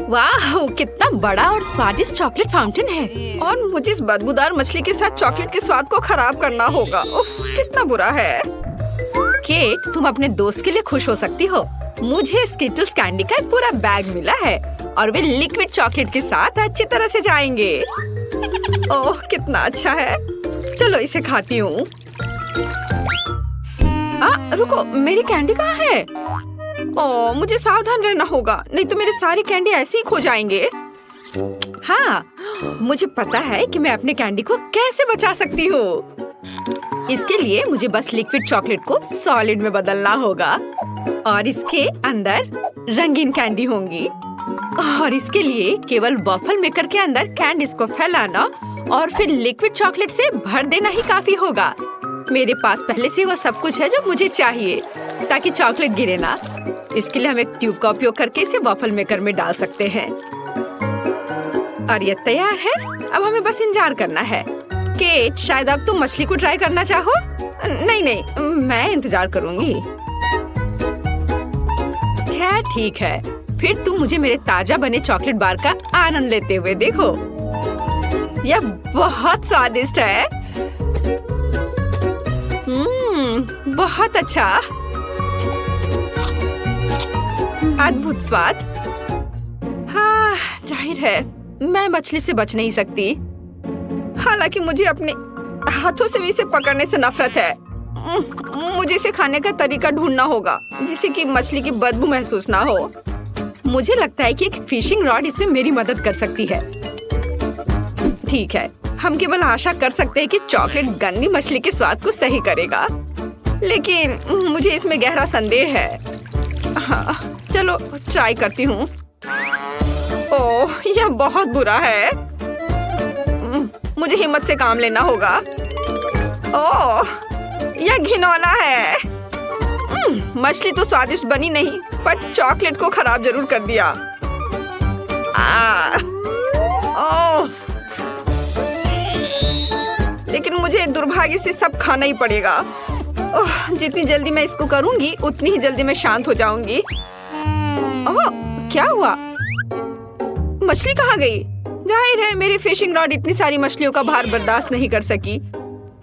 वाह, कितना बड़ा और स्वादिष्ट चॉकलेट फाउंटेन है। और मुझे इस बदबूदार मछली के साथ चॉकलेट के स्वाद को खराब करना होगा। उफ, कितना बुरा है। केट, तुम अपने दोस्त के लिए खुश हो सकती हो। मुझे स्किटल्स कैंडी का एक पूरा बैग मिला है और वे लिक्विड चॉकलेट के साथ अच्छी तरह से जाएंगे। ओह, कितना अच्छा है। चलो इसे खाती हूँ। रुको, मेरी कैंडी कहाँ है? ओह, मुझे सावधान रहना होगा, नहीं तो मेरे सारी कैंडी ऐसे ही खो जाएंगे। हाँ, मुझे पता है कि मैं अपने कैंडी को कैसे बचा सकती हूँ। इसके लिए मुझे बस लिक्विड चॉकलेट को सॉलिड में बदलना होगा और इसके अंदर रंगीन कैंडी होंगी। और इसके लिए केवल वॉफल मेकर के अंदर कैंडीज को फैलाना और फिर लिक्विड चॉकलेट से भर देना ही काफी होगा। मेरे पास पहले से वो सब कुछ है जो मुझे चाहिए ताकि चॉकलेट गिरे ना। इसके लिए हम एक ट्यूब का उपयोग करके इसे वॉफल मेकर में डाल सकते हैं। और ये तैयार है। अब हमें बस इंतजार करना है। केट, शायद अब तुम मछली को ट्राई करना चाहो? नहीं, मैं इंतजार करूंगी। खैर ठीक है, फिर तुम मुझे मेरे ताजा बने चॉकलेट बार का आनंद लेते हुए देखो। यह बहुत स्वादिष्ट है। बहुत अच्छा, अद्भुत स्वाद। हाँ, जाहिर है मैं मछली से बच नहीं सकती। हालांकि मुझे अपने हाथों से भी इसे पकड़ने से नफरत है। मुझे इसे खाने का तरीका ढूंढना होगा जिससे कि मछली की बदबू महसूस ना हो। मुझे लगता है कि एक फिशिंग रॉड इसमें मेरी मदद कर सकती है। ठीक है, हम केवल आशा कर सकते हैं कि चॉकलेट गंदी मछली के स्वाद को सही करेगा, लेकिन मुझे इसमें गहरा संदेह है। हाँ, चलो ट्राई करती हूँ। ओह, यह बहुत बुरा है। मुझे हिम्मत से काम लेना होगा। ओह, यह घिनौना है। मछली तो स्वादिष्ट बनी नहीं, पर चॉकलेट को खराब जरूर कर दिया। ओह, लेकिन मुझे दुर्भाग्य से सब खाना ही पड़ेगा। ओह, जितनी जल्दी मैं इसको करूंगी उतनी ही जल्दी मैं शांत हो जाऊंगी। ओह, क्या हुआ? मछली कहाँ गई? जाहिर है मेरी फिशिंग रॉड इतनी सारी मछलियों का भार बर्दाश्त नहीं कर सकी।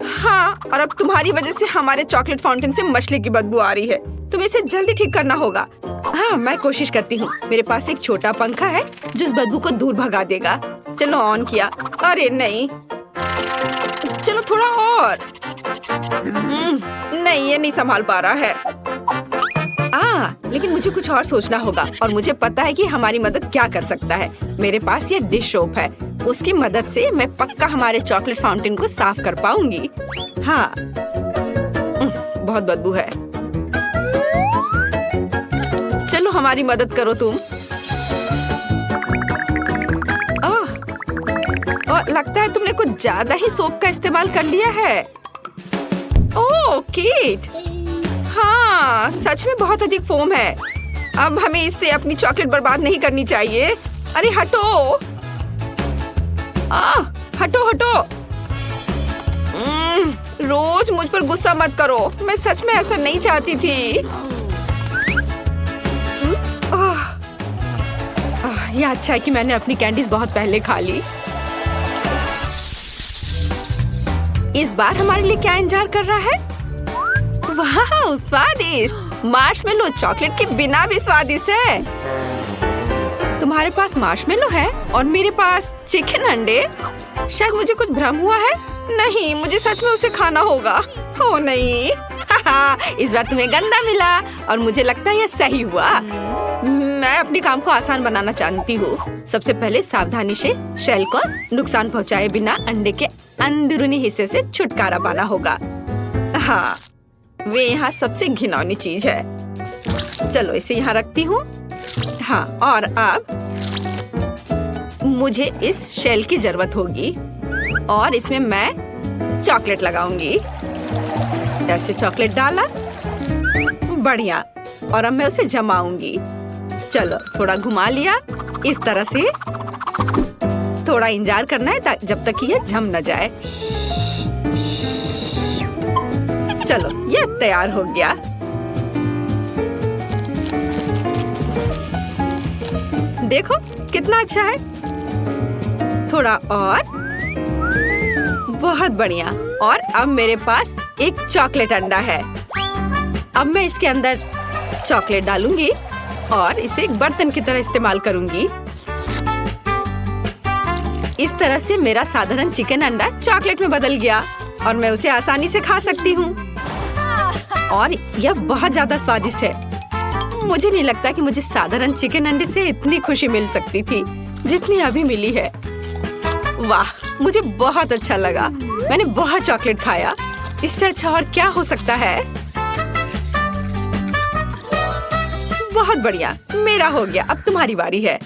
हाँ, और अब तुम्हारी वजह से हमारे चॉकलेट फाउंटेन से मछली की बदबू आ रही है। तुम्हें इसे जल्दी ठीक करना होगा। हाँ, मैं कोशिश करती हूँ। मेरे पास एक छोटा पंखा है जो इस बदबू को दूर भगा देगा। चलो, ऑन किया। अरे नहीं, चलो थोड़ा और। नहीं, ये नहीं संभाल पा रहा है। लेकिन मुझे कुछ और सोचना होगा और मुझे पता है कि हमारी मदद क्या कर सकता है। मेरे पास ये डिश सोप है, उसकी मदद से मैं पक्का हमारे चॉकलेट फाउंटेन को साफ कर पाऊंगी। हाँ, बहुत बदबू है। चलो हमारी मदद करो तुम। और लगता है तुमने कुछ ज्यादा ही सोप का इस्तेमाल कर लिया है। ओह केट, हाँ सच में बहुत अधिक फोम है। अब हमें इससे अपनी चॉकलेट बर्बाद नहीं करनी चाहिए। अरे हटो, हटो हटो। रोज मुझ पर गुस्सा मत करो, मैं सच में ऐसा नहीं चाहती थी। यह अच्छा है कि मैंने अपनी कैंडीज बहुत पहले खा ली। इस बार हमारे लिए क्या इंतजार कर रहा है? वाह, स्वादिष्ट मार्शमेलो, चॉकलेट के बिना भी स्वादिष्ट है। तुम्हारे पास मार्शमेलो है और मेरे पास चिकन अंडे। शायद मुझे कुछ भ्रम हुआ है। नहीं, मुझे सच में उसे खाना होगा। ओ नहीं, इस बार तुम्हें गंदा मिला और मुझे लगता है यह सही हुआ। मैं अपने काम को आसान बनाना चाहती हूँ। सबसे पहले सावधानी से शेल को नुकसान पहुँचाए बिना अंडे के अंदरूनी हिस्से से छुटकारा पाना होगा। हाँ, वे यहाँ सबसे घिनौनी चीज है। चलो इसे यहाँ रखती हूँ। हाँ, और अब मुझे इस शेल की जरूरत होगी और इसमें मैं चॉकलेट लगाऊंगी। ऐसे चॉकलेट डाला, बढ़िया। और अब मैं उसे जमाऊंगी। चलो थोड़ा घुमा लिया इस तरह से। थोड़ा इंतजार करना है जब तक कि यह जम न जाए। चलो, यह तैयार हो गया। देखो कितना अच्छा है। थोड़ा और, बहुत बढ़िया। और अब मेरे पास एक चॉकलेट अंडा है। अब मैं इसके अंदर चॉकलेट डालूंगी और इसे एक बर्तन की तरह इस्तेमाल करूंगी। इस तरह से मेरा साधारण चिकन अंडा चॉकलेट में बदल गया और मैं उसे आसानी से खा सकती हूँ। और यह बहुत ज्यादा स्वादिष्ट है। मुझे नहीं लगता कि मुझे साधारण चिकन अंडे से इतनी खुशी मिल सकती थी जितनी अभी मिली है। वाह, मुझे बहुत अच्छा लगा। मैंने बहुत चॉकलेट खाया। इससे अच्छा और क्या हो सकता है। बहुत बढ़िया, मेरा हो गया। अब तुम्हारी बारी है।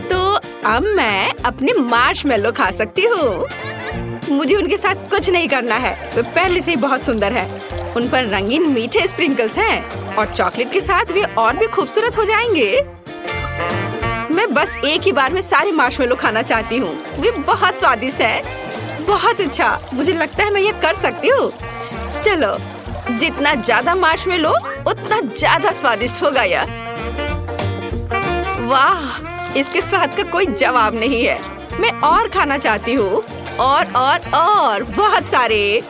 तो अब मैं अपने मार्शमेलो खा सकती हूँ। मुझे उनके साथ कुछ नहीं करना है, वे पहले से ही बहुत सुंदर है। उन पर रंगीन मीठे स्प्रिंकल्स हैं और चॉकलेट के साथ वे और भी खूबसूरत हो जाएंगे। मैं बस एक ही बार में सारे मार्शमेलो खाना चाहती हूँ। वे बहुत स्वादिष्ट है। बहुत अच्छा, मुझे लगता है मैं ये कर सकती हूँ। चलो, जितना ज्यादा मार्शमेलो उतना ज्यादा स्वादिष्ट होगा यह। वाह, इसके स्वाद का कोई जवाब नहीं है। मैं और खाना चाहती हूँ, और बहुत सारे।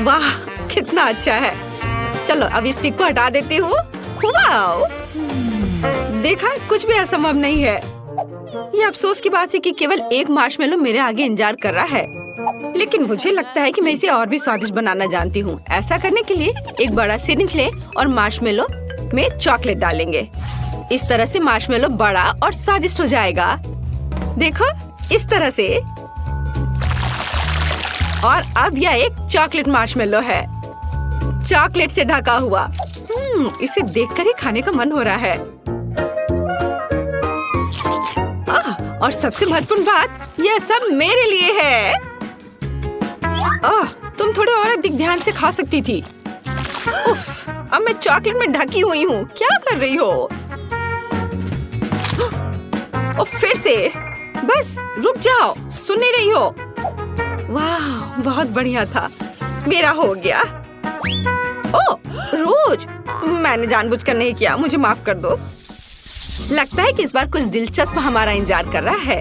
वाह, कितना अच्छा है। चलो अब इस स्टिक को हटा देती हूँ। वाओ, देखा, कुछ भी असंभव नहीं है। ये अफसोस की बात है कि केवल एक मार्शमेलो मेरे आगे इंतजार कर रहा है, लेकिन मुझे लगता है कि मैं इसे और भी स्वादिष्ट बनाना जानती हूँ। ऐसा करने के लिए एक बड़ा सिरिंज लें और मार्शमेलो में चॉकलेट डालेंगे। इस तरह से मार्शमेलो बड़ा और स्वादिष्ट हो जाएगा। देखो, इस तरह से। और अब यह एक चॉकलेट मार्शमेलो है, चॉकलेट से ढका हुआ। इसे देखकर ही खाने का मन हो रहा है। और सबसे महत्वपूर्ण बात, यह सब मेरे लिए है। तुम थोड़े और अधिक ध्यान से खा सकती थी। उफ, अब मैं चॉकलेट में ढकी हुई हूँ। क्या कर रही हो? फिर से, बस रुक जाओ, सुन नहीं रही हो? वाह, बहुत बढ़िया था। मेरा हो गया। ओह, रोज, मैंने जानबूझकर नहीं किया, मुझे माफ कर दो। लगता है कि इस बार कुछ दिलचस्प हमारा इंतजार कर रहा है।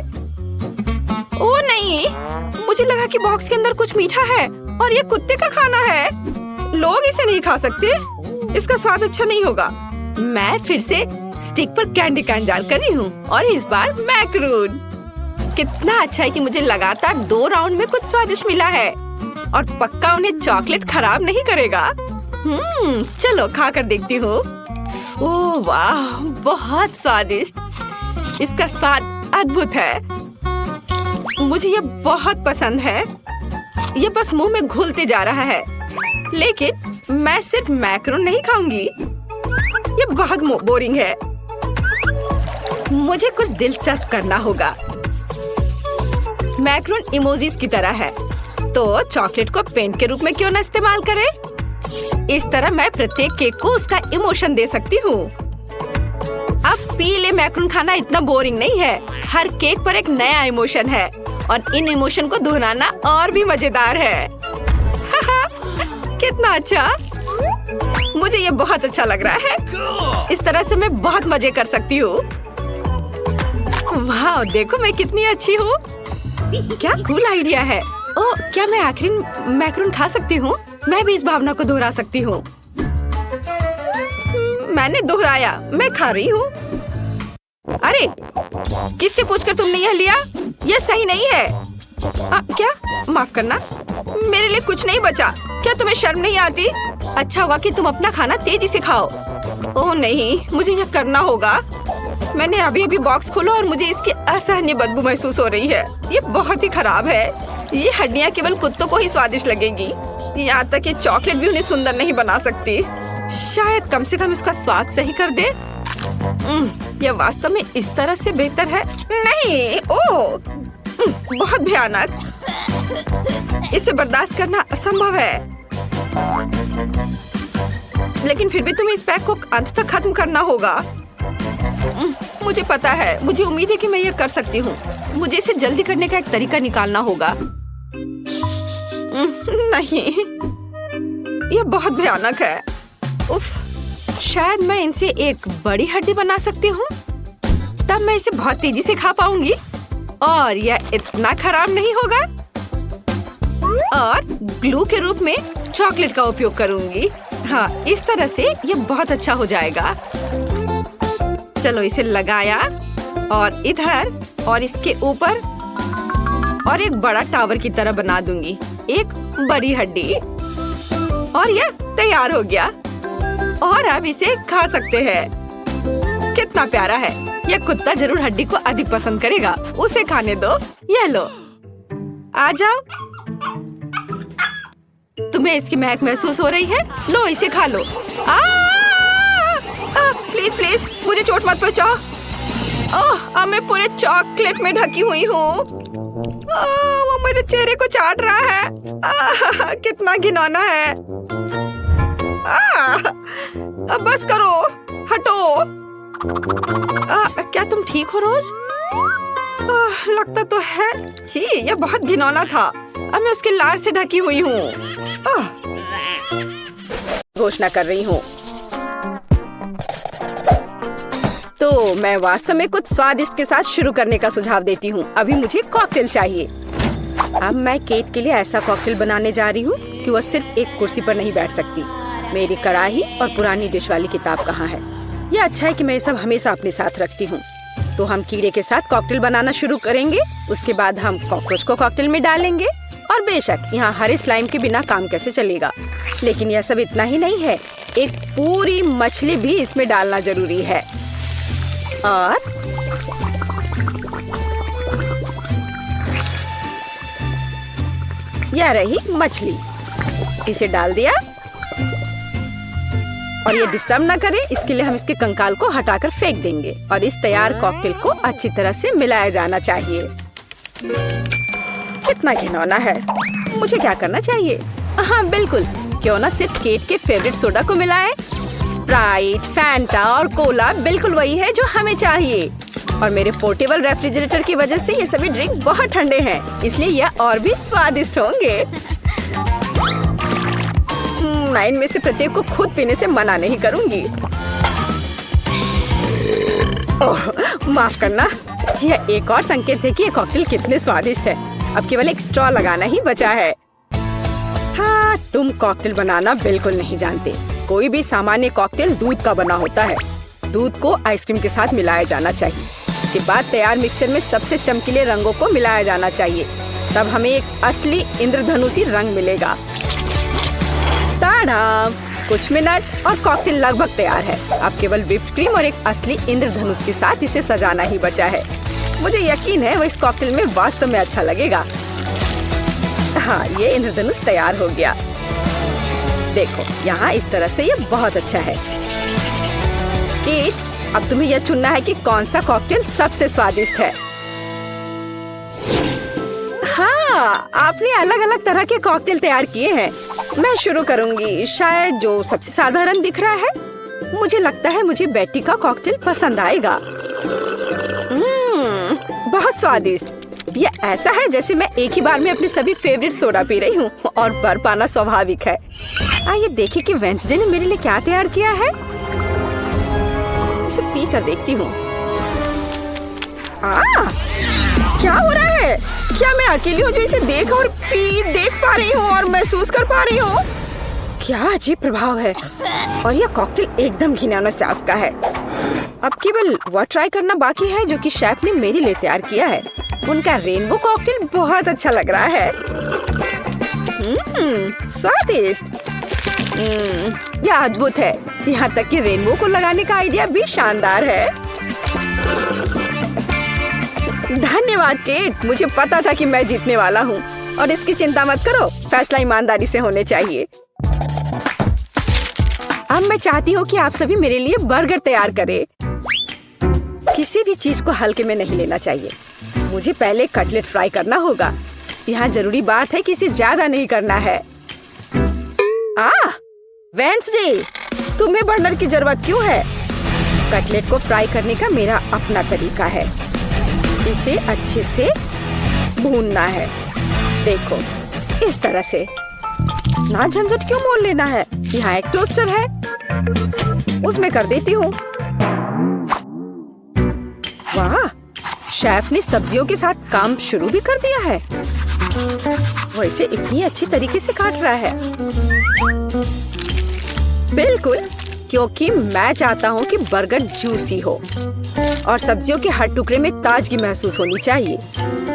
ओह नहीं, मुझे लगा कि बॉक्स के अंदर कुछ मीठा है और ये कुत्ते का खाना है। लोग इसे नहीं खा सकते, इसका स्वाद अच्छा नहीं होगा। मैं फिर से स्टिक पर कैंडी का इंतजार कर रही हूँ और इस बार मैक्रून। कितना अच्छा है कि मुझे लगातार 2 राउंड में कुछ स्वादिष्ट मिला है और पक्का उन्हें चॉकलेट खराब नहीं करेगा। चलो खा कर देखती हूँ। ओह वाह, बहुत स्वादिष्ट। इसका स्वाद अद्भुत है। मुझे ये बहुत पसंद है। ये बस मुंह में घुलते जा रहा है। लेकिन मैं सिर्फ मैक्रोन नहीं खाऊंगी, ये बहुत बोरिंग है। मुझे कुछ दिलचस्प करना होगा। मैक्रोन इमोजीज की तरह है, तो चॉकलेट को पेंट के रूप में क्यों न इस्तेमाल करें? इस तरह मैं प्रत्येक केक को उसका इमोशन दे सकती हूँ। अब पीले मैक्रोन खाना इतना बोरिंग नहीं है। हर केक पर एक नया इमोशन है और इन इमोशन को दोहराना और भी मजेदार है। कितना अच्छा, मुझे ये बहुत अच्छा लग रहा है। इस तरह से मैं बहुत मजे कर सकती हूँ। वाह, देखो मैं कितनी अच्छी हूँ। क्या कूल आइडिया है। ओह, क्या मैं आखिरी मैक्रोन खा सकती हूँ? मैं भी इस भावना को दोहरा सकती हूँ। मैंने दोहराया, मैं खा रही हूँ। अरे, किससे पूछकर तुमने यह लिया? यह सही नहीं है। क्या? माफ करना, मेरे लिए कुछ नहीं बचा। क्या तुम्हें शर्म नहीं आती? अच्छा हुआ कि तुम अपना खाना तेजी से खाओ। ओह नहीं, मुझे यह करना होगा। मैंने अभी बॉक्स खोला और मुझे इसकी असहनीय बदबू महसूस हो रही है। ये बहुत ही खराब है। ये हड्डियाँ केवल कुत्तों को ही स्वादिष्ट लगेगी। यहाँ तक कि चॉकलेट भी उन्हें सुंदर नहीं बना सकती। शायद कम से कम इसका स्वाद सही कर दे। यह वास्तव में इस तरह से बेहतर है। नहीं, ओह, बहुत भयानक। इसे बर्दाश्त करना असंभव है। लेकिन फिर भी तुम्हें इस पैक को अंत तक खत्म करना होगा। मुझे पता है, मुझे उम्मीद है कि मैं यह कर सकती हूँ। मुझे इसे जल्दी करने का एक तरीका निकालना होगा। नहीं, यह बहुत भयानक है। उफ, शायद मैं इनसे एक बड़ी हड्डी बना सकती हूँ, तब मैं इसे बहुत तेजी से खा पाऊंगी और यह इतना खराब नहीं होगा। और ग्लू के रूप में चॉकलेट का उपयोग करूंगी। हाँ, इस तरह से यह बहुत अच्छा हो जाएगा। चलो इसे लगाया और इधर और इसके ऊपर और एक बड़ा टावर की तरह बना दूंगी, एक बड़ी हड्डी, और यह तैयार हो गया। और अब इसे खा सकते हैं। कितना प्यारा है। यह कुत्ता जरूर हड्डी को अधिक पसंद करेगा। उसे खाने दो। यह लो, आ जाओ। तुम्हें इसकी महक महसूस हो रही है? लो इसे खा लो। प्लीज प्लीज मुझे चोट मत पहुंचाओ। अब मैं पूरे चॉकलेट में ढकी हुई हूँ। वो मेरे चेहरे को चाट रहा है। कितना घिनौना है। अब बस करो, हटो। क्या तुम ठीक हो रोज? लगता तो है। छी, यह बहुत घिनौना था। अब मैं उसके लार से ढकी हुई हूँ। घोषणा कर रही हूँ। तो मैं वास्तव में कुछ स्वादिष्ट के साथ शुरू करने का सुझाव देती हूँ। अभी मुझे कॉकटेल चाहिए। अब मैं केट के लिए ऐसा कॉकटेल बनाने जा रही हूँ कि वह सिर्फ एक कुर्सी पर नहीं बैठ सकती। मेरी कढ़ाई और पुरानी डिश वाली किताब कहाँ है? यह अच्छा है कि मैं ये सब हमेशा अपने साथ रखती हूँ। तो हम कीड़े के साथ कॉकटेल बनाना शुरू करेंगे। उसके बाद हम कॉकरोच को कॉकटेल में डालेंगे। और बेशक यहाँ हरे स्लाइम के बिना काम कैसे चलेगा। लेकिन यह सब इतना ही नहीं है, एक पूरी मछली भी इसमें डालना जरूरी है। और यह रही मछली। इसे डाल दिया। और ये डिस्टर्ब ना करे, इसके लिए हम इसके कंकाल को हटाकर फेंक देंगे। और इस तैयार कॉकटेल को अच्छी तरह से मिलाया जाना चाहिए। कितना घिनौना है। मुझे क्या करना चाहिए? हाँ बिल्कुल, क्यों ना सिर्फ केट के फेवरेट सोडा को मिलाएं। स्प्राइट, फैंटा और कोला बिल्कुल वही है जो हमें चाहिए। और मेरे पोर्टेबल रेफ्रिजरेटर की वजह से ये सभी ड्रिंक बहुत ठंडे हैं, इसलिए यह और भी स्वादिष्ट होंगे। मैं इनमें से प्रत्येक को खुद पीने से मना नहीं करूंगी। ओह, माफ करना। यह एक और संकेत है कि ये कॉकटेल कितने स्वादिष्ट है। अब केवल एक स्ट्रॉ लगाना ही बचा है। हाँ, तुम कॉकटेल बनाना बिल्कुल नहीं जानते। कोई भी सामान्य कॉकटेल दूध का बना होता है। दूध को आइसक्रीम के साथ मिलाया जाना चाहिए। इसके बाद तैयार मिक्सचर में सबसे चमकीले रंगों को मिलाया जाना चाहिए। तब हमें एक असली इंद्रधनुषी रंग मिलेगा। ताड़ा! कुछ मिनट और कॉकटेल लगभग तैयार है। अब केवल व्हिप्ड क्रीम और एक असली इंद्रधनुष के साथ इसे सजाना ही बचा है। मुझे यकीन है वो इस कॉकटेल में वास्तव में अच्छा लगेगा। हाँ, ये इंद्रधनुष तैयार हो गया। देखो, यहाँ इस तरह से ये बहुत अच्छा है। केट, अब तुम्हें यह चुनना है कि कौन सा कॉकटेल सबसे स्वादिष्ट है। हाँ, आपने अलग अलग तरह के कॉकटेल तैयार किए हैं। मैं शुरू करूंगी, शायद जो सबसे साधारण दिख रहा है। मुझे लगता है मुझे बेटी का कॉकटेल पसंद आएगा। बहुत स्वादिष्ट। यह ऐसा है जैसे मैं एक ही बार में अपने सभी फेवरेट सोडा पी रही हूँ और भर पाना स्वाभाविक है। आइए देखें कि वेंसडे ने मेरे लिए क्या तैयार किया है। इसे पी कर देखती हूँ। क्या हो रहा है? क्या मैं अकेली हूँ जो इसे देख और देख पा रही हूँ और महसूस कर पा रही हूँ? क्या अजीब प्रभाव है। और यह कॉकटेल एकदम घिनौना स्वाद का है। अब केवल वह ट्राई करना बाकी है जो कि शेफ ने मेरे लिए तैयार किया है। उनका रेनबो कॉकटेल बहुत अच्छा लग रहा है। स्वादिष्ट। यह अद्भुत है। यहाँ तक कि रेनबो को लगाने का आइडिया भी शानदार है। धन्यवाद केट, मुझे पता था कि मैं जीतने वाला हूँ। और इसकी चिंता मत करो, फैसला ईमानदारी से होने चाहिए। अब मैं चाहती हूँ कि आप सभी मेरे लिए बर्गर तैयार करें। किसी भी चीज को हल्के में नहीं लेना चाहिए। मुझे पहले कटलेट फ्राई करना होगा। यहाँ जरूरी बात है कि इसे ज्यादा नहीं करना है। वेंसडे, तुम्हें बर्नर की जरूरत क्यों है? कटलेट को फ्राई करने का मेरा अपना तरीका है। इसे अच्छे से भूनना है। देखो, इस तरह से। ना झंझट क्यों मोल लेना है। यहाँ एक टोस्टर है। उसमें कर देती हूँ। वाह, शेफ ने सब्जियों के साथ काम शुरू भी कर दिया है। वो इसे इतनी अच्छी तरीके से काट रहा है। बिल्कुल, क्योंकि मैं चाहता हूँ कि बर्गर जूसी हो और सब्जियों के हर टुकड़े में ताजगी महसूस होनी चाहिए।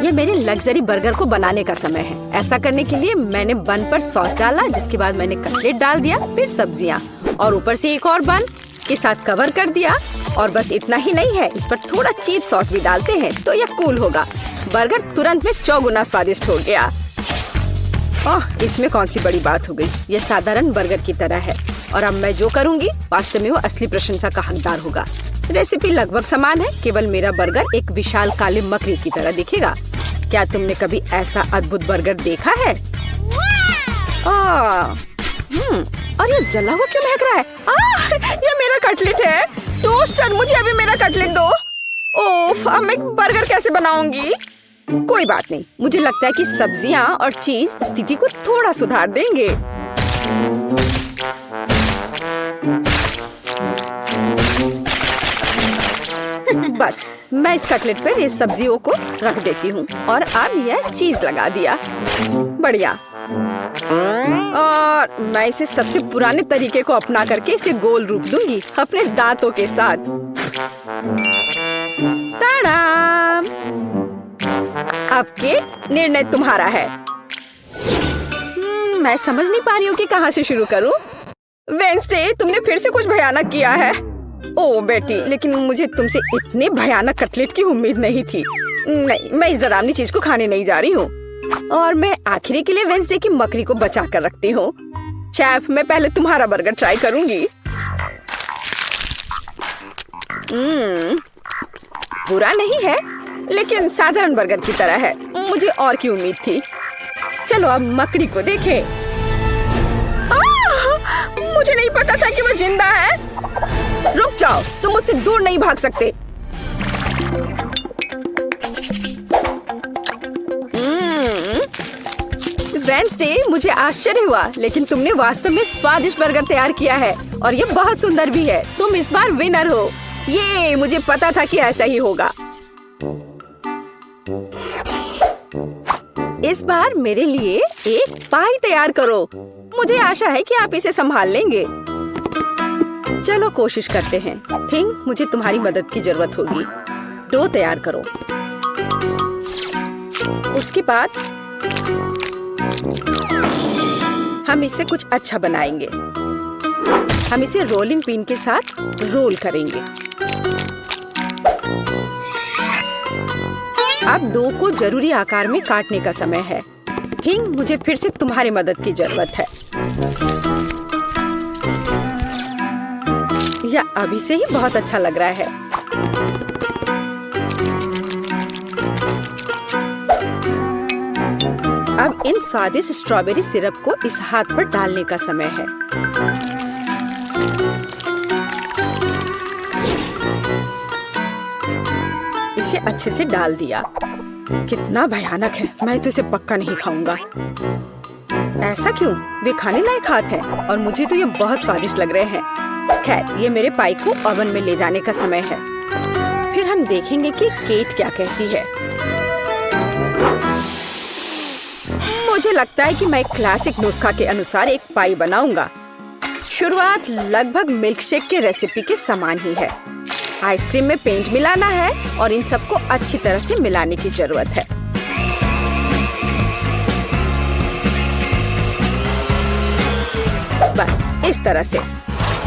ये मेरे लग्जरी बर्गर को बनाने का समय है। ऐसा करने के लिए मैंने बन पर सॉस डाला, जिसके बाद मैंने कटलेट डाल दिया, फिर सब्जियाँ और ऊपर से एक और बन के साथ कवर कर दिया। और बस इतना ही नहीं है, इस पर थोड़ा चीज सॉस भी डालते हैं तो यह कूल होगा। बर्गर तुरंत में 4 गुना स्वादिष्ट हो गया। ओह, इसमें कौन सी बड़ी बात हो गई। यह साधारण बर्गर की तरह है और अब मैं जो करूंगी वास्तव में वो असली प्रशंसा का हकदार होगा। रेसिपी लगभग समान है, केवल मेरा बर्गर एक विशाल काले मकड़ी की तरह दिखेगा। क्या तुमने कभी ऐसा अद्भुत बर्गर देखा है? और ये जला हुआ क्यों महक रहा है? ये मेरा कटलेट है। टोस्टर, मुझे अभी मेरा कटलेट दो। ओफ, अब मैं बर्गर कैसे बनाऊंगी? कोई बात नहीं, मुझे लगता है कि सब्जियां और चीज स्थिति को थोड़ा सुधार देंगे। बस मैं इस कटलेट पर इस सब्जियों को रख देती हूँ और अब यह चीज लगा दिया। बढ़िया। और मैं इसे सबसे पुराने तरीके को अपना करके इसे गोल रूप दूंगी अपने दांतों के साथ। ताड़ाम! अब के निर्णय तुम्हारा है। मैं समझ नहीं पा रही हूँ कि कहाँ से शुरू करूँ। वेंसडे, तुमने फिर से कुछ भयानक किया है। ओ बेटी, लेकिन मुझे तुमसे इतने भयानक कटलेट की उम्मीद नहीं थी। नहीं, मैं इस डरावनी चीज को खाने नहीं जा रही हूँ। और मैं आखिरी के लिए वेंसडे की मकड़ी को बचा कर रखती हूँ। शेफ, मैं पहले तुम्हारा बर्गर ट्राई करूंगी। बुरा नहीं है, लेकिन साधारण बर्गर की तरह है। मुझे और की उम्मीद थी। चलो अब मकड़ी को देखें। मुझे नहीं पता था कि वो जिंदा है। रुक जाओ, तुम मुझसे दूर नहीं भाग सकते। वेंसडे, मुझे आश्चर्य हुआ, लेकिन तुमने वास्तव में स्वादिष्ट बर्गर तैयार किया है और ये बहुत सुंदर भी है। तुम इस बार विनर हो। ये मुझे पता था कि ऐसा ही होगा। इस बार मेरे लिए एक पाई तैयार करो। मुझे आशा है कि आप इसे संभाल लेंगे। चलो कोशिश करते हैं। थिंक मुझे तुम्हारी मदद की जरूरत होगी। डो तैयार करो। उसके बाद हम इससे कुछ अच्छा बनाएंगे। हम इसे रोलिंग पिन के साथ रोल करेंगे। अब डो को जरूरी आकार में काटने का समय है। थिंक मुझे फिर से तुम्हारी मदद की जरूरत है। यह अभी से ही बहुत अच्छा लग रहा है। अब इन स्वादिष्ट स्ट्रॉबेरी सिरप को इस हाथ पर डालने का समय है। इसे अच्छे से डाल दिया। कितना भयानक है। मैं तो इसे पक्का नहीं खाऊंगा। ऐसा क्यों? वे खाने लायक हाथ हैं और मुझे तो ये बहुत स्वादिष्ट लग रहे हैं। खैर, ये मेरे पाई को ओवन में ले जाने का समय है। फिर हम देखेंगे कि केट क्या कहती है। मुझे लगता है कि मैं क्लासिक नुस्खा के अनुसार एक पाई बनाऊंगा। शुरुआत लगभग मिल्कशेक के रेसिपी के समान ही है। आइसक्रीम में पेंट मिलाना है और इन सबको अच्छी तरह से मिलाने की जरूरत है। बस इस तरह से।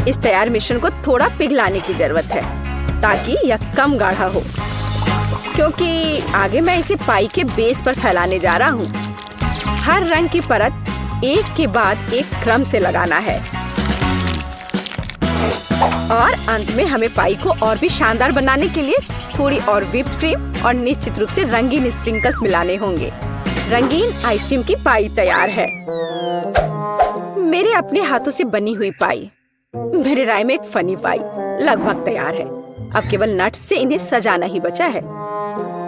इस तैयार मिश्रण को थोड़ा पिघलाने की जरूरत है ताकि यह कम गाढ़ा हो, क्योंकि आगे मैं इसे पाई के बेस पर फैलाने जा रहा हूँ। हर रंग की परत एक के बाद एक क्रम से लगाना है और अंत में हमें पाई को और भी शानदार बनाने के लिए थोड़ी और व्हिप्ड क्रीम और निश्चित रूप से रंगीन स्प्रिंकल्स मिलाने होंगे। रंगीन आइसक्रीम की पाई तैयार है। मेरे अपने हाथों से बनी हुई पाई, मेरे राय में एक फनी पाई लगभग तैयार है। अब केवल नट्स से इन्हें सजाना ही बचा है।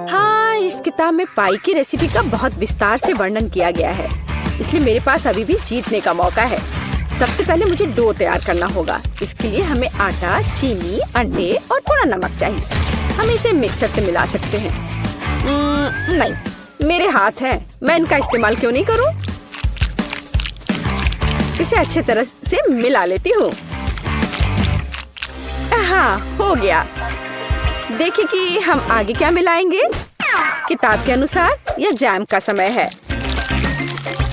हाँ, इस किताब में पाई की रेसिपी का बहुत विस्तार से वर्णन किया गया है, इसलिए मेरे पास अभी भी जीतने का मौका है। सबसे पहले मुझे डो तैयार करना होगा। इसके लिए हमें आटा, चीनी, अंडे और थोड़ा नमक चाहिए। हम इसे मिक्सर से मिला सकते हैं। नहीं, मेरे हाथ हैं, मैं इनका इस्तेमाल क्यों नहीं करूं? इसे अच्छे तरह से मिला लेती हूँ। हाँ, हो गया। देखिए कि हम आगे क्या मिलाएंगे। किताब के अनुसार यह जैम का समय है।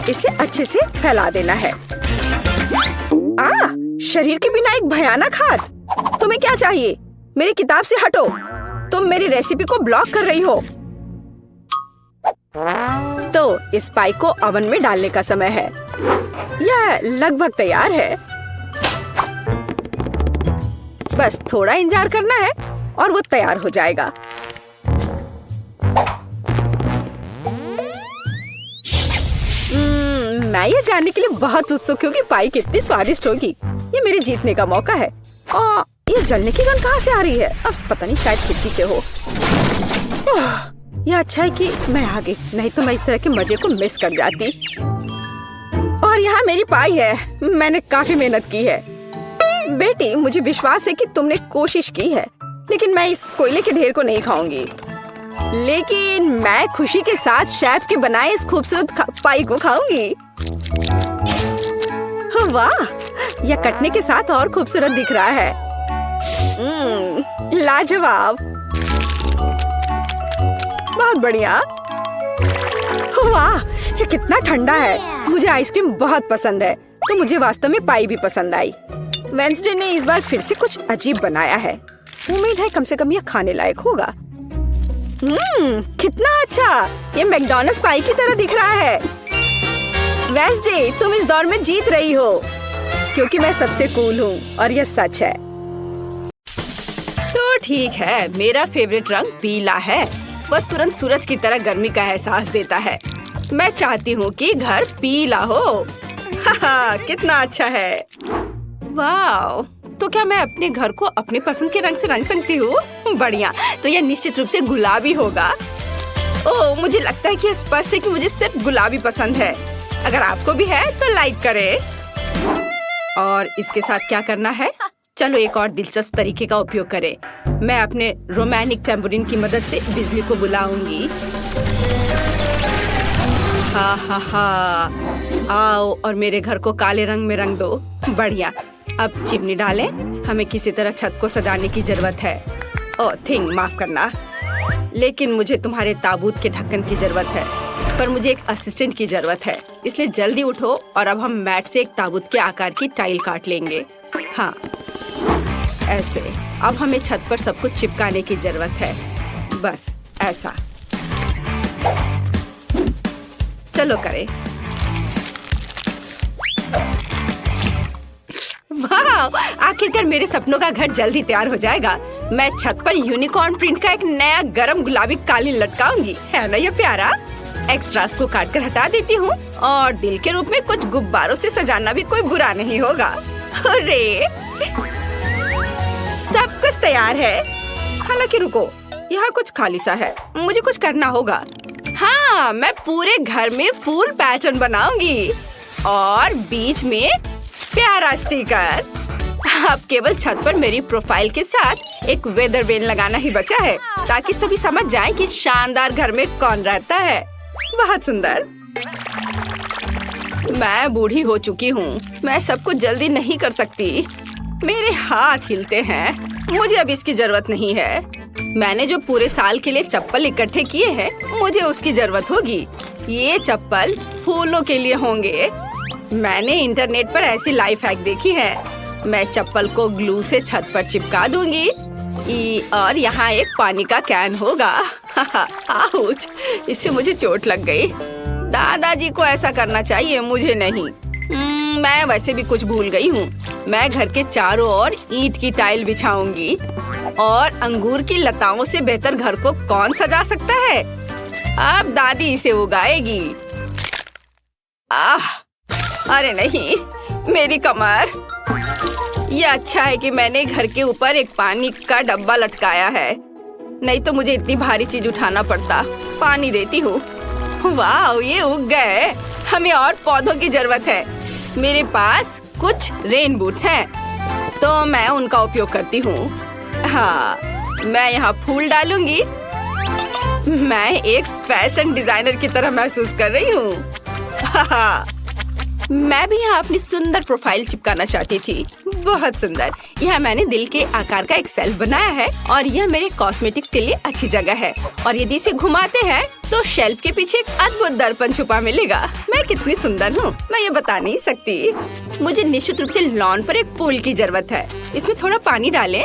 इसे अच्छे से फैला देना है। शरीर के बिना एक भयानक हाथ। तुम्हें क्या चाहिए? मेरी किताब से हटो। तुम मेरी रेसिपी को ब्लॉक कर रही हो। तो इस पाई को ओवन में डालने का समय है। यह लगभग तैयार है। बस थोड़ा इंतजार करना है और वो तैयार हो जाएगा। मैं ये जानने के लिए बहुत उत्सुक हूँ कि पाई कितनी स्वादिष्ट होगी। ये मेरे जीतने का मौका है। ये जलने की गंध कहाँ से आ रही है? अब पता नहीं, शायद खिड़की से हो। यह अच्छा है कि मैं आ गई, नहीं तो मैं इस तरह के मजे को मिस कर जाती। और यहाँ मेरी पाई है। मैंने काफी मेहनत की है। बेटी, मुझे विश्वास है कि तुमने कोशिश की है, लेकिन मैं इस कोयले के ढेर को नहीं खाऊंगी। लेकिन मैं खुशी के साथ शेफ के बनाए इस खूबसूरत पाई को खाऊंगी। वाह, यह कटने के साथ और खूबसूरत दिख रहा है। लाजवाब, बहुत बढ़िया। वाह, ये कितना ठंडा है। मुझे आइसक्रीम बहुत पसंद है, तो मुझे वास्तव में पाई भी पसंद आई। वेंसडे ने इस बार फिर से कुछ अजीब बनाया है। उम्मीद है कम से कम यह खाने लायक होगा। कितना अच्छा, ये मैकडॉनल्ड्स पाई की तरह दिख रहा है। वेंसडे, तुम इस दौर में जीत रही हो, क्योंकि मैं सबसे कूल हूँ और यह सच है। तो ठीक है, मेरा फेवरेट रंग पीला है। वह तुरंत सूरज की तरह गर्मी का एहसास देता है। मैं चाहती हूँ कि घर पीला हो। कितना अच्छा है। वाह, तो क्या मैं अपने घर को अपने पसंद के रंग से रंग सकती हूँ? बढ़िया, तो यह निश्चित रूप से गुलाबी होगा। ओह, मुझे लगता है कि यह स्पष्ट है कि मुझे सिर्फ गुलाबी पसंद है। अगर आपको भी है तो लाइक करें। और इसके साथ क्या करना है? चलो एक और दिलचस्प तरीके का उपयोग करें। मैं अपने रोमानिक टेम्पोरिन की मदद से बिजली को बुलाऊंगी। आओ और मेरे घर को काले रंग में रंग दो। बढ़िया। अब चिमनी डालें। हमें किसी तरह छत को सजाने की जरूरत है। ओह थिंग, माफ करना, लेकिन मुझे तुम्हारे ताबूत के ढक्कन की जरूरत है। पर मुझे एक असिस्टेंट की जरूरत है, इसलिए जल्दी उठो और अब हम मैट से एक ताबूत के आकार की टाइल काट लेंगे। हाँ, ऐसे। अब हमें छत पर सब कुछ चिपकाने की जरूरत है। बस ऐसा। चलो करें। वाह, आखिरकार मेरे सपनों का घर जल्दी तैयार हो जाएगा। मैं छत पर यूनिकॉर्न प्रिंट का एक नया गरम गुलाबी कालीन लटकाऊंगी। है ना ये प्यारा? एक्स्ट्रास को काट कर हटा देती हूँ और दिल के रूप में कुछ गुब्बारों से सजाना भी कोई बुरा नहीं होगा। अरे, सब कुछ तैयार है। हालांकि रुको, यहाँ कुछ खाली सा है। मुझे कुछ करना होगा। हाँ, मैं पूरे घर में फूल पैटर्न बनाऊंगी और बीच में प्यारा स्टिकर। अब केवल छत पर मेरी प्रोफाइल के साथ एक वेदर वेन लगाना ही बचा है, ताकि सभी समझ जाएं कि शानदार घर में कौन रहता है। बहुत सुंदर। मैं बूढ़ी हो चुकी हूँ, मैं सब कुछ जल्दी नहीं कर सकती। मेरे हाथ हिलते हैं। मुझे अब इसकी जरूरत नहीं है। मैंने जो पूरे साल के लिए चप्पल इकट्ठे किए हैं, मुझे उसकी जरूरत होगी। ये चप्पल फूलों के लिए होंगे। मैंने इंटरनेट पर ऐसी लाइफ हैक देखी है। मैं चप्पल को ग्लू से छत पर चिपका दूंगी और यहाँ एक पानी का कैन होगा। आउच, इससे मुझे चोट लग गई। दादाजी को ऐसा करना चाहिए, मुझे नहीं। मैं वैसे भी कुछ भूल गई हूँ। मैं घर के चारों ओर ईंट की टाइल बिछाऊंगी और अंगूर की लताओं से बेहतर घर को कौन सजा सकता है? अब दादी इसे उगाएगी। अरे नहीं, मेरी कमर। ये अच्छा है कि मैंने घर के ऊपर एक पानी का डब्बा लटकाया है, नहीं तो मुझे इतनी भारी चीज उठाना पड़ता। पानी देती हूँ। वाह, ये उग गए। हमें और पौधों की जरूरत है। मेरे पास कुछ रेन बूट्स हैं, तो मैं उनका उपयोग करती हूँ। हाँ, मैं यहाँ फूल डालूंगी। मैं एक फैशन डिजाइनर की तरह महसूस कर रही हूँ। मैं भी यहाँ अपनी सुंदर प्रोफाइल चिपकाना चाहती थी। बहुत सुंदर। यह मैंने दिल के आकार का एक शेल्फ बनाया है और यह मेरे कॉस्मेटिक्स के लिए अच्छी जगह है। और यदि इसे घुमाते हैं तो शेल्फ के पीछे एक अद्भुत दर्पण छुपा मिलेगा। मैं कितनी सुंदर हूँ, मैं ये बता नहीं सकती। मुझे निश्चित रूप से लॉन पर एक पूल की जरूरत है। इसमें थोड़ा पानी डालें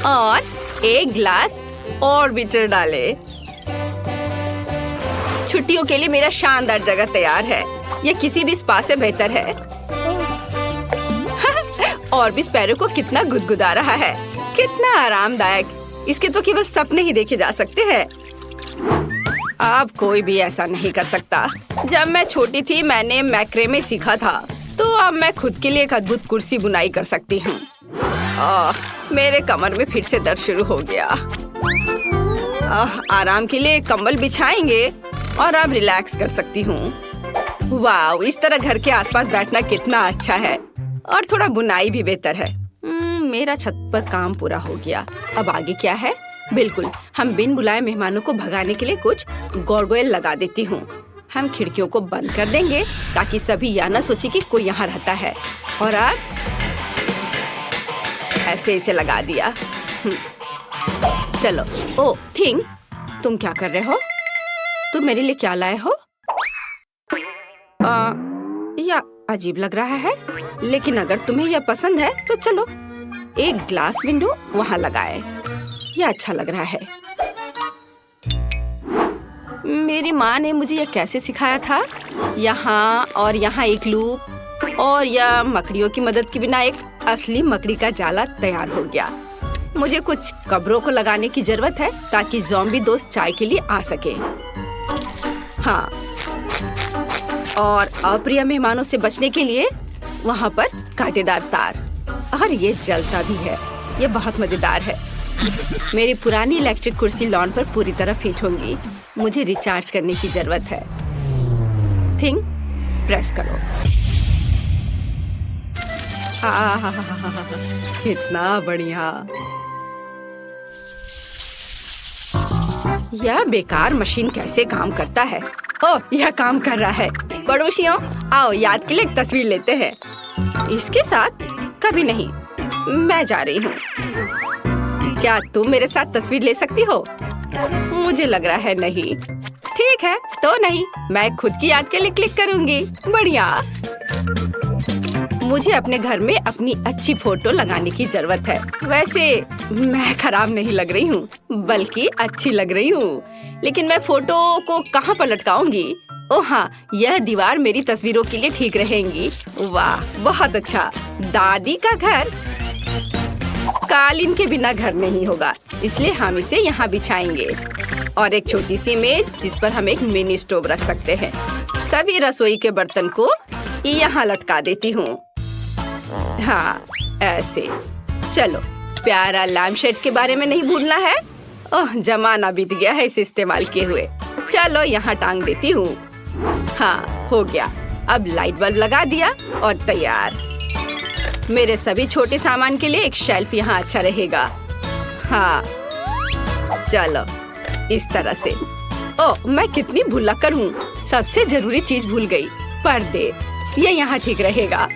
और एक गिलास ऑर्बिटर डालें। छुट्टियों के लिए मेरा शानदार जगह तैयार है। यह किसी भी स्पा से बेहतर है। और भी स्पैरो को कितना गुदगुदा रहा है, कितना आरामदायक। इसके तो केवल सपने ही देखे जा सकते हैं। अब कोई भी ऐसा नहीं कर सकता। जब मैं छोटी थी मैंने मैक्रेमे सीखा था, तो अब मैं खुद के लिए एक अद्भुत कुर्सी बुनाई कर सकती हूँ। मेरे कमर में फिर से दर्द शुरू हो गया। आराम के लिए कंबल बिछाएंगे और अब रिलैक्स कर सकती हूँ। वाव, इस तरह घर के आसपास बैठना कितना अच्छा है। और थोड़ा बुनाई भी बेहतर है। मेरा छत पर काम पूरा हो गया। अब आगे क्या है? बिल्कुल, हम बिन बुलाए मेहमानों को भगाने के लिए कुछ गार्गोयल लगा देती हूँ। हम खिड़कियों को बंद कर देंगे ताकि सभी यह न सोचे कि कोई यहाँ रहता है। और अब ऐसे इसे लगा दिया। चलो। ओ थिंग, तुम क्या कर रहे हो? तुम मेरे लिए क्या लाए हो? यह अजीब लग रहा है, लेकिन अगर तुम्हें यह पसंद है तो चलो एक ग्लास विंडो वहाँ लगाए। यह अच्छा लग रहा है। मेरी माँ ने मुझे यह कैसे सिखाया था। यहाँ और यहाँ एक लूप और यह मकड़ियों की मदद के बिना एक असली मकड़ी का जाला तैयार हो गया। मुझे कुछ कब्रों को लगाने की जरूरत है ताकि ज़ॉम्बी दोस्त चाय के लिए आ सके। हाँ, और अप्रिय मेहमानों से बचने के लिए वहाँ पर कांटेदार तार। और ये जलता भी है। ये बहुत मजेदार है। मेरी पुरानी इलेक्ट्रिक कुर्सी लॉन पर पूरी तरह फिट होंगी। मुझे रिचार्ज करने की जरूरत है। थिंग, प्रेस करो। कितना बढ़िया। यह बेकार मशीन कैसे काम करता है? ओह, यह काम कर रहा है। पड़ोसियों, आओ याद के लिए एक तस्वीर लेते हैं। इसके साथ कभी नहीं। मैं जा रही हूँ। क्या तुम मेरे साथ तस्वीर ले सकती हो? मुझे लग रहा है नहीं। ठीक है, तो नहीं। मैं खुद की याद के लिए क्लिक करूँगी। बढ़िया। मुझे अपने घर में अपनी अच्छी फोटो लगाने की जरूरत है। वैसे मैं खराब नहीं लग रही हूँ, बल्कि अच्छी लग रही हूँ। लेकिन मैं फोटो को कहाँ पर लटकाऊंगी? ओह हाँ, यह दीवार मेरी तस्वीरों के लिए ठीक रहेंगी। वाह, बहुत अच्छा। दादी का घर कालीन के बिना घर नहीं होगा, इसलिए हम इसे यहाँ बिछाएंगे। और एक छोटी सी मेज जिस पर हम एक मिनी स्टोव रख सकते हैं। सभी रसोई के बर्तन को यहाँ लटका देती हूँ। हाँ, ऐसे। चलो, प्यारा लैम्पशेड के बारे में नहीं भूलना है। ओह, जमाना बीत गया है इसे इस्तेमाल किए हुए। चलो यहाँ टांग देती हूँ। हाँ, हो गया। अब लाइट बल्ब लगा दिया और तैयार। मेरे सभी छोटे सामान के लिए एक शेल्फ यहाँ अच्छा रहेगा। हाँ, चलो इस तरह से। ओह, मैं कितनी भुलक्कड़ हूँ। सबसे जरूरी चीज भूल गई, पर्दे। ये यहाँ ठीक रहेगा।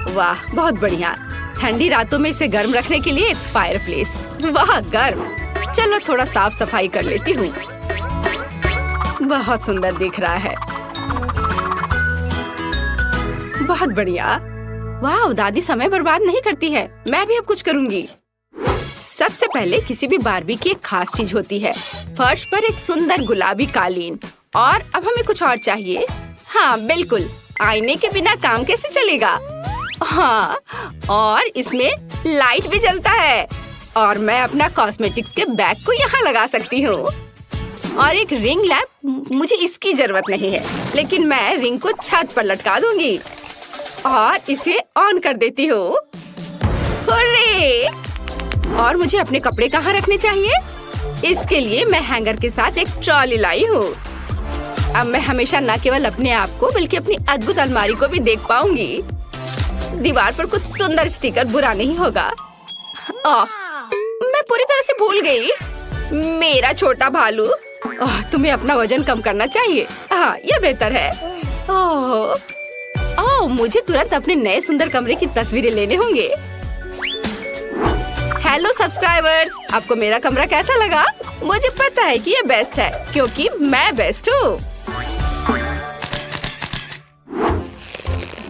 वाह, बहुत बढ़िया। ठंडी रातों में इसे गर्म रखने के लिए एक फायरप्लेस। वाह, गर्म। चलो थोड़ा साफ सफाई कर लेती हूँ। बहुत सुंदर दिख रहा है। बहुत बढ़िया। वाह, दादी समय बर्बाद नहीं करती है। मैं भी अब कुछ करूँगी। सबसे पहले किसी भी बारबी की एक खास चीज होती है। फर्श पर एक सुंदर गुलाबी कालीन। और अब हमें कुछ और चाहिए। हाँ, बिल्कुल। आईने के बिना काम कैसे चलेगा? हाँ, और इसमें लाइट भी जलता है। और मैं अपना कॉस्मेटिक्स के बैग को यहाँ लगा सकती हूँ। और एक रिंग लैम्प, मुझे इसकी जरूरत नहीं है, लेकिन मैं रिंग को छत पर लटका दूंगी और इसे ऑन कर देती हूँ। हुर्रे! और मुझे अपने कपड़े कहाँ रखने चाहिए? इसके लिए मैं हैंगर के साथ एक ट्रॉली लाई हूँ। अब मैं हमेशा न केवल अपने आप को बल्कि अपनी अद्भुत अलमारी को भी देख पाऊंगी। दीवार पर कुछ सुंदर स्टिकर बुरा नहीं होगा। मैं पूरी तरह से भूल गई। मेरा छोटा भालू, तुम्हें अपना वजन कम करना चाहिए। हाँ, ये बेहतर है। मुझे तुरंत अपने नए सुंदर कमरे की तस्वीरें लेने होंगे। हेलो सब्सक्राइबर्स, आपको मेरा कमरा कैसा लगा? मुझे पता है कि ये बेस्ट है क्योंकि मैं बेस्ट हूँ।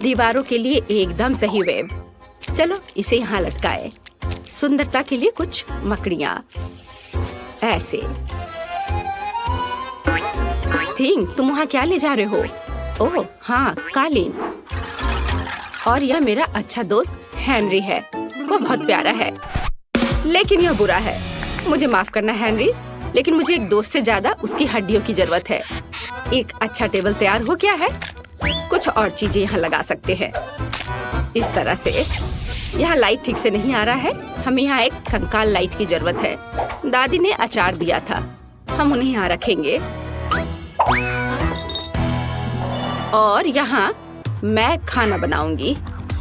दीवारों के लिए एकदम सही वेब। चलो इसे यहाँ लटकाए। सुंदरता के लिए कुछ मकड़ियाँ ऐसे। थिंक, तुम वहाँ क्या ले जा रहे हो? ओह हाँ, कालीन। और यह मेरा अच्छा दोस्त हेनरी है। वो बहुत प्यारा है, लेकिन यह बुरा है। मुझे माफ करना हेनरी, लेकिन मुझे एक दोस्त से ज्यादा उसकी हड्डियों की जरूरत है। एक अच्छा टेबल तैयार हो गया है। कुछ और चीजें यहाँ लगा सकते हैं इस तरह से। यहाँ लाइट ठीक से नहीं आ रहा है। हमें यहाँ एक कंकाल लाइट की जरूरत है। दादी ने अचार दिया था, हम उन्हें यहाँ रखेंगे। और यहाँ मैं खाना बनाऊंगी।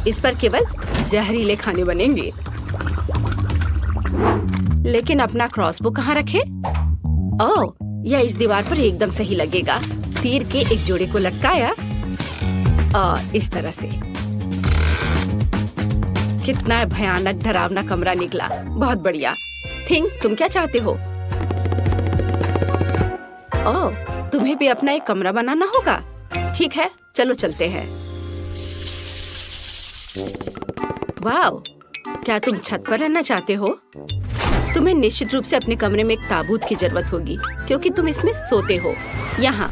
इस पर केवल जहरीले खाने बनेंगे। लेकिन अपना क्रॉसबो कहाँ रखे? ओह, यह इस दीवार पर एकदम सही लगेगा। तीर के एक जोड़े को लटकाया और इस तरह से। कितना भयानक डरावना कमरा निकला। बहुत बढ़िया। थिंक, तुम क्या चाहते हो? ओह, तुम्हें भी अपना एक कमरा बनाना होगा। ठीक है, चलो चलते हैं। वाव, क्या तुम छत पर रहना चाहते हो? तुम्हें निश्चित रूप से अपने कमरे में एक ताबूत की जरूरत होगी क्योंकि तुम इसमें सोते हो। यहाँ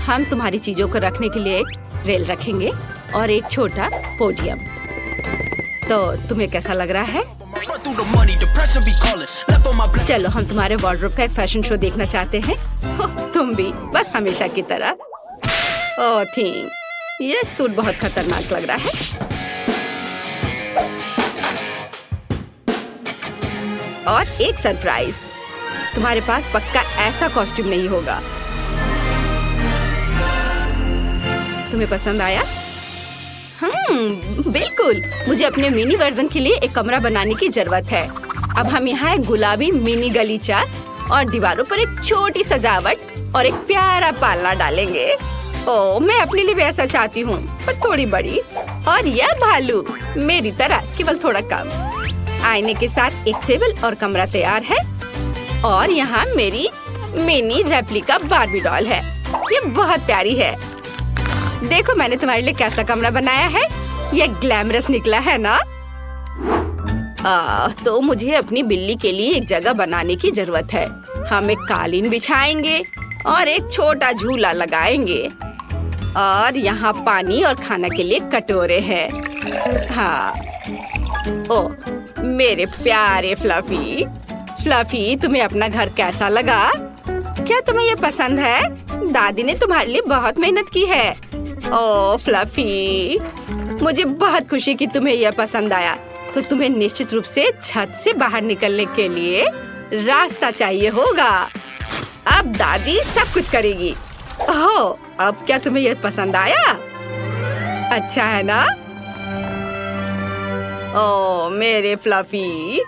हम तुम्हारी चीजों को रखने के लिए एक रेल रखेंगे और एक छोटा पोडियम। तो तुम्हें कैसा लग रहा है? चलो हम तुम्हारे वार्डरोब का एक फैशन शो देखना चाहते हैं। तुम भी, बस हमेशा की तरह। ओह थिंक, ये सूट बहुत खतरनाक लग रहा है। और एक सरप्राइज, तुम्हारे पास पक्का ऐसा कॉस्ट्यूम नहीं होगा। तुम्हें पसंद आया? बिल्कुल। मुझे अपने मिनी वर्जन के लिए एक कमरा बनाने की जरूरत है। अब हम यहाँ एक गुलाबी मिनी गलीचा और दीवारों पर एक छोटी सजावट और एक प्यारा पालना डालेंगे। ओह, मैं अपने लिए भी ऐसा चाहती हूँ, पर थोड़ी बड़ी। और यह भालू मेरी तरह, केवल थोड़ा कम। आईने के साथ एक टेबल और कमरा तैयार है। और यहाँ मेरी मिनी रेप्लिका बार्बी डॉल है। ये बहुत प्यारी है। देखो मैंने तुम्हारे लिए कैसा कमरा बनाया है। ये ग्लैमरस निकला है ना? तो मुझे अपनी बिल्ली के लिए एक जगह बनाने की जरूरत है। हम एक कालीन बिछाएंगे और एक छोटा झूला लगाएंगे। और यहाँ पानी और खाना के लिए कटोरे हैं। हाँ। ओ मेरे प्यारे फ्लफी। फ्लफी, तुम्हें अपना घर कैसा लगा? क्या तुम्हें ये पसंद है? दादी ने तुम्हारे लिए बहुत मेहनत की है। ओह फ्लफी, मुझे बहुत खुशी कि तुम्हें यह पसंद आया। तो तुम्हें निश्चित रूप से छत से बाहर निकलने के लिए रास्ता चाहिए होगा। अब दादी सब कुछ करेगी। ओह, अब क्या तुम्हें यह पसंद आया? अच्छा है ना? ओह मेरे फ्लफी।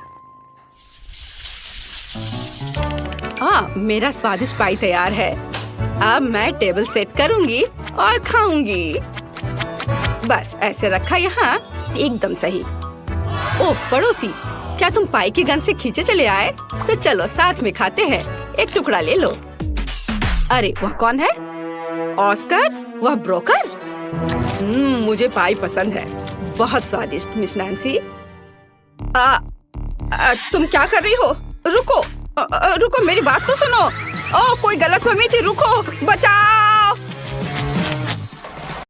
मेरा स्वादिष्ट पाई तैयार है। अब मैं टेबल सेट करूंगी और खाऊंगी। बस ऐसे रखा यहाँ, एकदम सही। ओह पड़ोसी, क्या तुम पाई की गन से खींचे चले आए? तो चलो साथ में खाते हैं। एक टुकड़ा ले लो। अरे वह कौन है? ऑस्कर? वह ब्रोकर? मुझे पाई पसंद है, बहुत स्वादिष्ट मिस नैन्सी। तुम क्या कर रही हो? रुको रुको, मेरी बात तो सुनो। ओह कोई गलतफहमी थी, रुको, बचाओ।